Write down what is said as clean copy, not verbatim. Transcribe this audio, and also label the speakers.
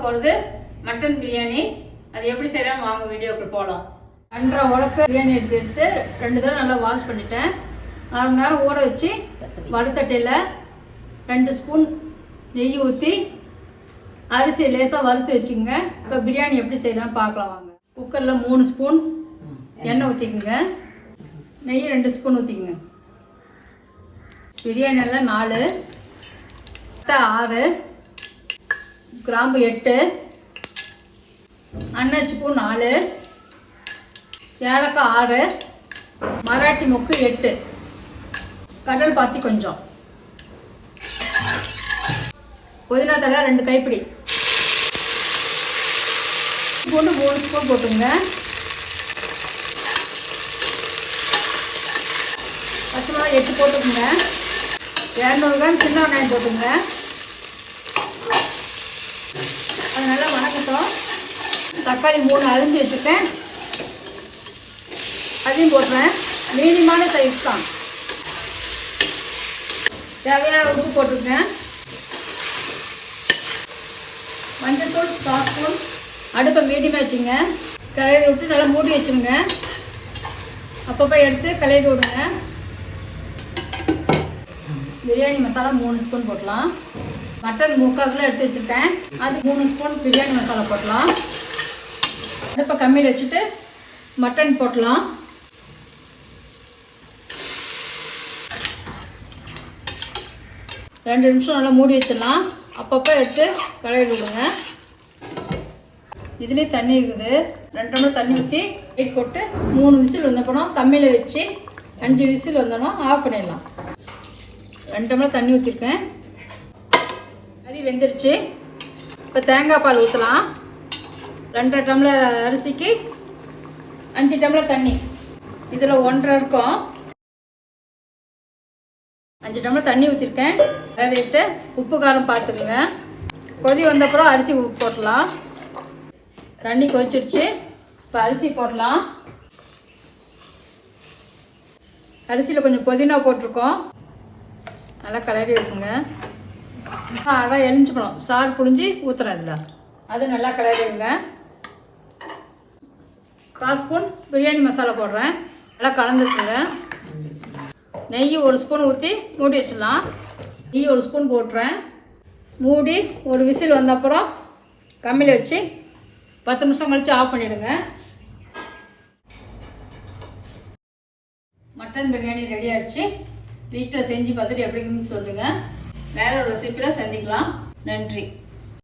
Speaker 1: போகிறது மட்டன் பிரியாணி. அது எப்படி செய்யலாம் வாங்க வீடியோக்கு போகலாம். 1.5 உலக்கு பிரியாணி அரிசி எடுத்து 2 தடவை நல்லா வாஷ் பண்ணிட்டேன். 1/2 மணி நேரம் ஊற வச்சு வடை சட்டையில் 2 ஸ்பூன் நெய் ஊற்றி அரிசி லேசாக வறுத்து வச்சுக்கோங்க. இப்போ பிரியாணி எப்படி செய்யலாம்னு பார்க்கலாம் வாங்க. குக்கரில் 3 ஸ்பூன் எண்ணெய் ஊற்றிக்குங்க. நெய் 2 ஸ்பூன் ஊற்றிக்குங்க. பிரியாணி எல்லாம் 4, பட்டை 6, கிராம்பு 8, அன்னாச்சி பூ 4, ஏலக்காய் 6, மராட்டி மொக்கு 8, கடல் பாசி கொஞ்சம், புதினா தழை 2 கைப்பிடி, பூண்டு 3 ஸ்பூன் போட்டுங்க. பச்சை மிளகாய் 8 போட்டுக்கோங்க. 200 கிராம் சின்ன வெங்காயம் போட்டுங்க. அது நல்லா வணக்கட்டும். தக்காளி 3 அரிஞ்சு வச்சுருக்கேன், அதையும் போட்டுறேன். மீடியமான சைஸ் தான். தேவையான உப்பு போட்டுருங்க. மஞ்சள்தூள் 1/4 ஸ்பூன். அடுப்பை மீடியமாக வச்சுங்க. கலரி விட்டு நல்லா மூடி வச்சுருங்க. அப்பப்போ எடுத்து கலரி விடுங்க. பிரியாணி மசாலா 3 ஸ்பூன் போடலாம். மட்டன் 3/4 கிலோ எடுத்து வச்சுருக்கேன், அது 3 ஸ்பூன் பிரியாணி மசாலா போடலாம். அடுப்பை கம்மியில் வச்சுட்டு மட்டன் போடலாம். ரெண்டு நிமிஷம் நல்லா மூடி வச்சிடலாம். அப்பப்போ எடுத்து கலரி விடுங்க. இதுலேயும் தண்ணி இருக்குது. 2 டம்ளர் தண்ணி ஊற்றி வெயிட் போட்டு 3 விசில் வந்தப்பறம் கம்மியில் வச்சு 5 விசில் வந்தோன்னா ஆஃப் பண்ணிடலாம். 2 டம்ளர் தண்ணி ஊற்றிருக்கேன். கறி வெந்துருச்சு. இப்போ தேங்காய் பால் ஊற்றலாம். 2.5 டம்ளர் அரிசிக்கு 5 டம்ளர் தண்ணி. இதில் 1.5 இருக்கும். 5 டம்ளர் தண்ணி ஊற்றிருக்கேன். அதை எடுத்து உப்பு காரம் பார்த்துக்குங்க. கொதி வந்தப்பறம் அரிசி போடலாம். தண்ணி கொதிச்சிருச்சு. இப்போ அரிசி போடலாம். அரிசியில் கொஞ்சம் புதினா போட்டிருக்கோம். நல்லா கலரி இருக்குங்க. அரை எலிஞ்சுக்கணும். சாறு புழிஞ்சி ஊற்றுறேன் இதில். அது நல்லா கலரிடுங்க. 1/4 ஸ்பூன் பிரியாணி மசாலா போடுறேன். நல்லா கலந்துக்குங்க. நெய் 1 ஸ்பூன் ஊற்றி மூடி வச்சிடலாம். நெய் 1 ஸ்பூன் போட்டுறேன். மூடி ஒரு விசில் வந்தப்பறம் கம்மியில் வச்சு 10 நிமிஷம் கழித்து ஆஃப் பண்ணிவிடுங்க. மட்டன் பிரியாணி ரெடி ஆகிடுச்சு. வீட்டில் செஞ்சு பார்த்துட்டு எப்படின்னு சொல்லுங்கள். வேற ஒரு ரெசிபியில் சந்திக்கலாம். நன்றி.